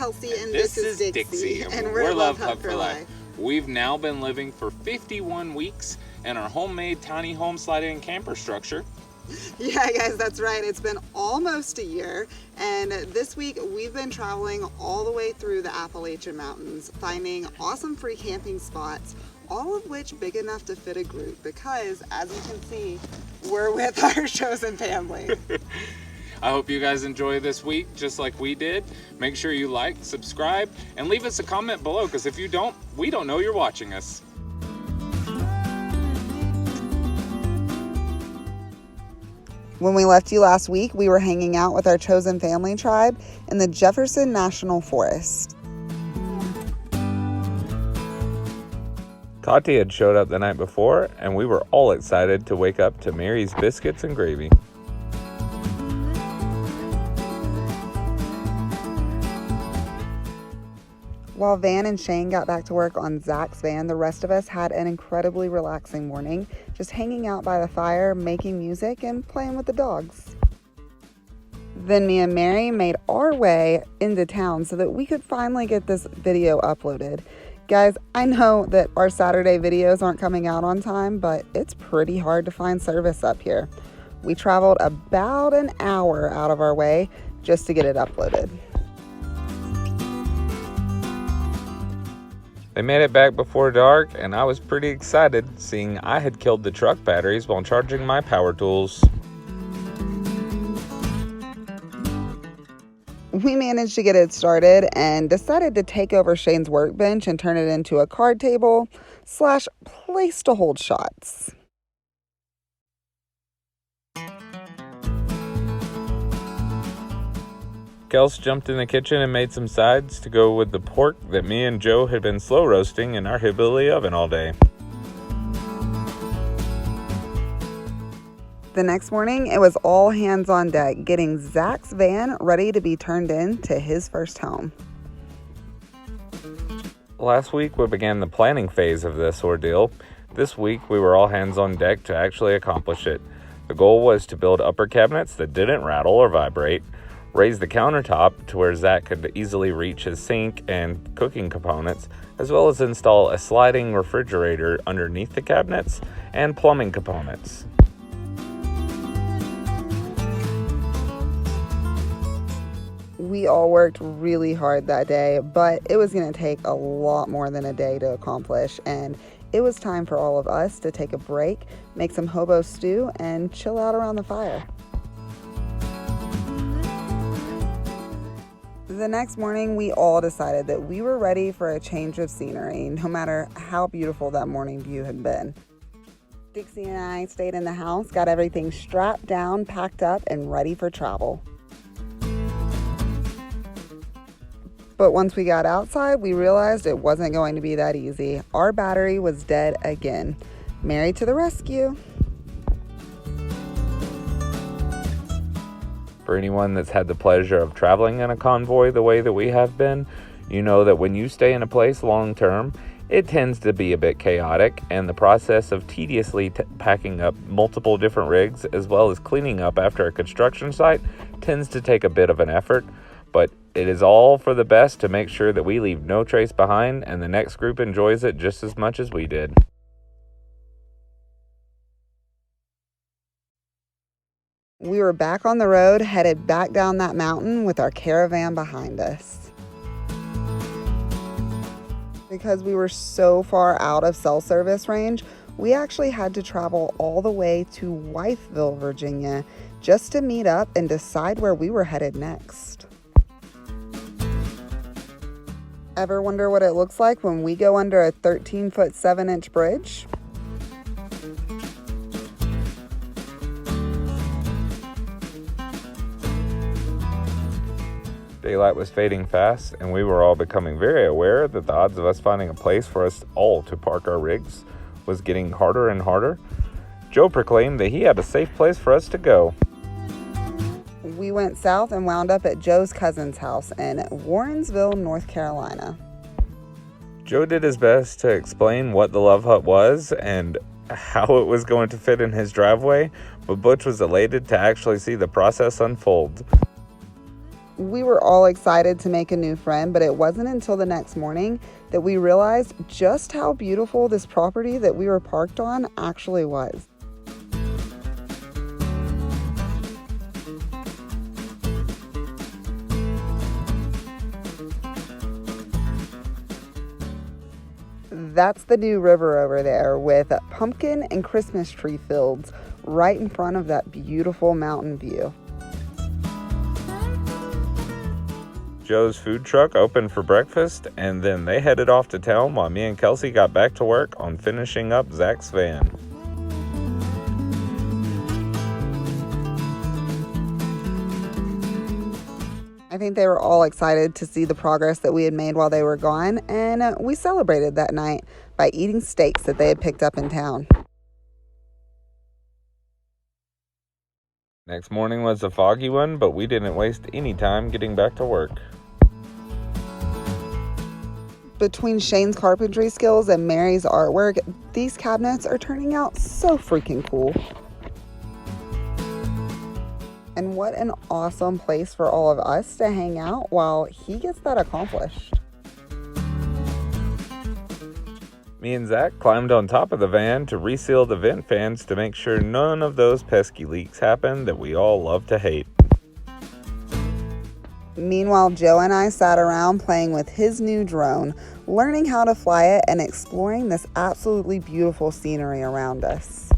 Kelsey, and this is Dixie, and we're Love Hut for Life. We've now been living for 51 weeks in our homemade tiny home slide-in camper structure. Yeah, guys, that's right. It's been almost a year, and this week we've been traveling all the way through the Appalachian Mountains, finding awesome free camping spots, all of which big enough to fit a group because, as you can see, we're with our chosen family. I hope you guys enjoy this week just like we did. Make sure you like, subscribe, and leave us a comment below, because if you don't, we don't know you're watching us. When we left you last week, we were hanging out with our chosen family tribe in the Jefferson National Forest. Tati had showed up the night before, and we were all excited to wake up to Mary's biscuits and gravy. While Van and Shane got back to work on Zack's van, the rest of us had an incredibly relaxing morning, just hanging out by the fire, making music, and playing with the dogs. Then me and Mary made our way into town so that we could finally get this video uploaded. Guys, I know that our Saturday videos aren't coming out on time, but it's pretty hard to find service up here. We traveled about an hour out of our way just to get it uploaded. They made it back before dark, and I was pretty excited, seeing I had killed the truck batteries while charging my power tools. We managed to get it started and decided to take over Shane's workbench and turn it into a card table / place to hold shots. Kels jumped in the kitchen and made some sides to go with the pork that me and Joe had been slow roasting in our hillbilly oven all day. The next morning, it was all hands on deck, getting Zack's van ready to be turned in to his first home. Last week we began the planning phase of this ordeal. This week we were all hands on deck to actually accomplish it. The goal was to build upper cabinets that didn't rattle or vibrate, raise the countertop to where Zack could easily reach his sink and cooking components, as well as install a sliding refrigerator underneath the cabinets and plumbing components. We all worked really hard that day, but it was going to take a lot more than a day to accomplish, and it was time for all of us to take a break, make some hobo stew, and chill out around the fire. The next morning, we all decided that we were ready for a change of scenery, no matter how beautiful that morning view had been. Dixie and I stayed in the house, got everything strapped down, packed up, and ready for travel. But once we got outside, we realized it wasn't going to be that easy. Our battery was dead again. Mary to the rescue. For anyone that's had the pleasure of traveling in a convoy the way that we have been, you know that when you stay in a place long term, it tends to be a bit chaotic, and the process of tediously packing up multiple different rigs as well as cleaning up after a construction site tends to take a bit of an effort, but it is all for the best to make sure that we leave no trace behind and the next group enjoys it just as much as we did. We were back on the road, headed back down that mountain with our caravan behind us. Because we were so far out of cell service range, we actually had to travel all the way to Wytheville, Virginia, just to meet up and decide where we were headed next. Ever wonder what it looks like when we go under a 13-foot 7-inch bridge? Daylight was fading fast, and we were all becoming very aware that the odds of us finding a place for us all to park our rigs was getting harder and harder. Joe proclaimed that he had a safe place for us to go. We went south and wound up at Joe's cousin's house in Warrensville, North Carolina. Joe did his best to explain what the Love Hut was and how it was going to fit in his driveway, but Butch was elated to actually see the process unfold. We were all excited to make a new friend, but it wasn't until the next morning that we realized just how beautiful this property that we were parked on actually was. That's the new river over there with pumpkin and Christmas tree fields right in front of that beautiful mountain view. Joe's food truck opened for breakfast, and then they headed off to town while me and Kelsey got back to work on finishing up Zack's van. I think they were all excited to see the progress that we had made while they were gone, and we celebrated that night by eating steaks that they had picked up in town. Next morning was a foggy one, but we didn't waste any time getting back to work. Between Shane's carpentry skills and Mary's artwork, these cabinets are turning out so freaking cool. And what an awesome place for all of us to hang out while he gets that accomplished. Me and Zack climbed on top of the van to reseal the vent fans to make sure none of those pesky leaks happen that we all love to hate. Meanwhile, Joe and I sat around playing with his new drone, learning how to fly it and exploring this absolutely beautiful scenery around us.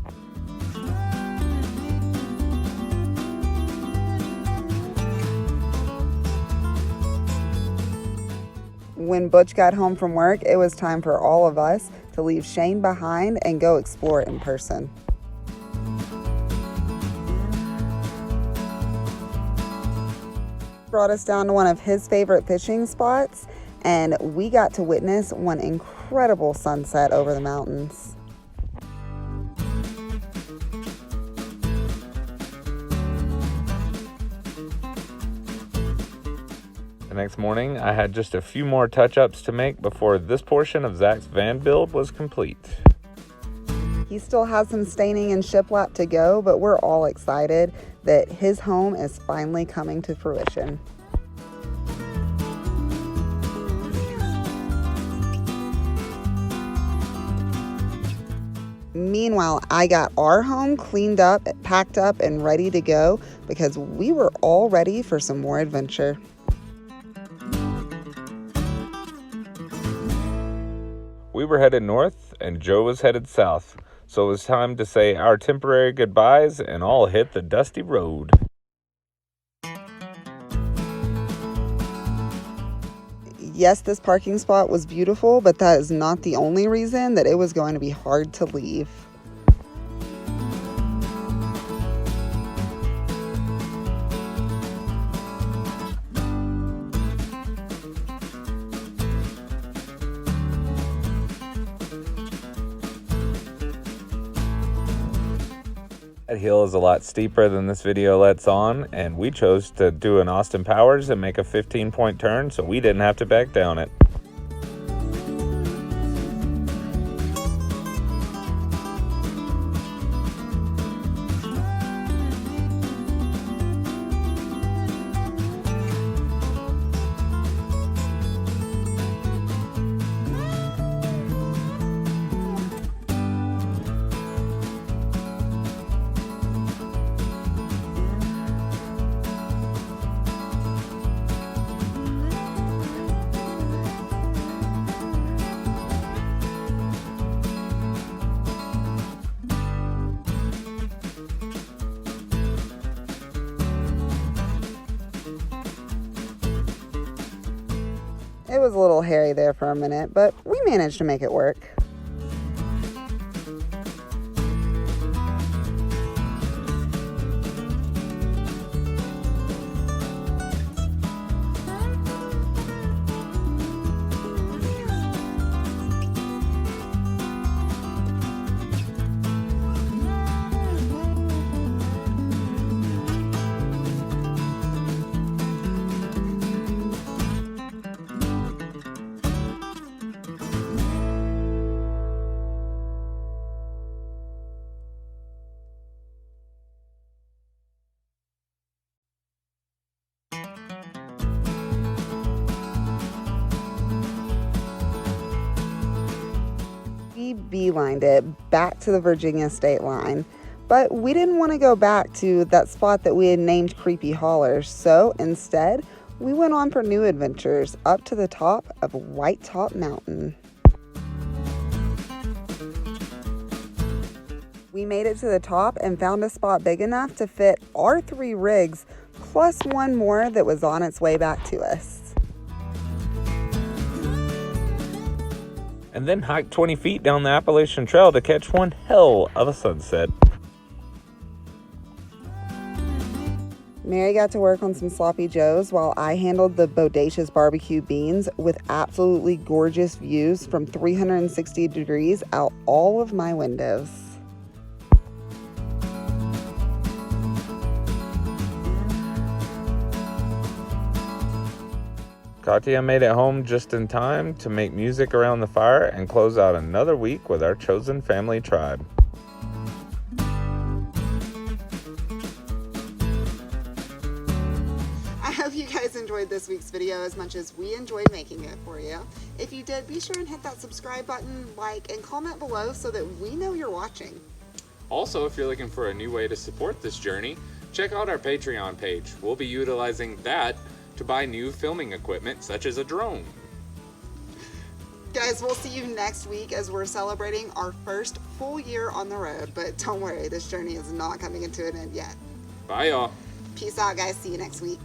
When Butch got home from work, it was time for all of us to leave Shane behind and go explore it in person. Brought us down to one of his favorite fishing spots, and we got to witness one incredible sunset over the mountains. The next morning, I had just a few more touch-ups to make before this portion of Zack's van build was complete. He still has some staining and shiplap to go, but we're all excited that his home is finally coming to fruition. Meanwhile, I got our home cleaned up, packed up, and ready to go because we were all ready for some more adventure. We were headed north, and Joe was headed south, so it was time to say our temporary goodbyes and all hit the dusty road. Yes, this parking spot was beautiful, but that is not the only reason that it was going to be hard to leave. That hill is a lot steeper than this video lets on, and we chose to do an Austin Powers and make a 15-point turn so we didn't have to back down it. It was a little hairy there for a minute, but we managed to make it work. we beelined it back to the Virginia state line. But we didn't want to go back to that spot that we had named Creepy Hollers, so instead, we went on for new adventures up to the top of White Top Mountain. We made it to the top and found a spot big enough to fit our 3 rigs, plus one more that was on its way back to us. And then hiked 20 feet down the Appalachian Trail to catch one hell of a sunset. Mary got to work on some sloppy joes while I handled the bodacious barbecue beans with absolutely gorgeous views from 360 degrees out all of my windows. Katya made it home just in time to make music around the fire and close out another week with our chosen family tribe. I hope you guys enjoyed this week's video as much as we enjoyed making it for you. If you did, be sure and hit that subscribe button, like, and comment below so that we know you're watching. Also, if you're looking for a new way to support this journey, check out our Patreon page. We'll be utilizing that to buy new filming equipment such as a drone. Guys, we'll see you next week as we're celebrating our first full year on the road, but don't worry, this journey is not coming to an end yet. Bye, y'all. Peace out, guys. See you next week.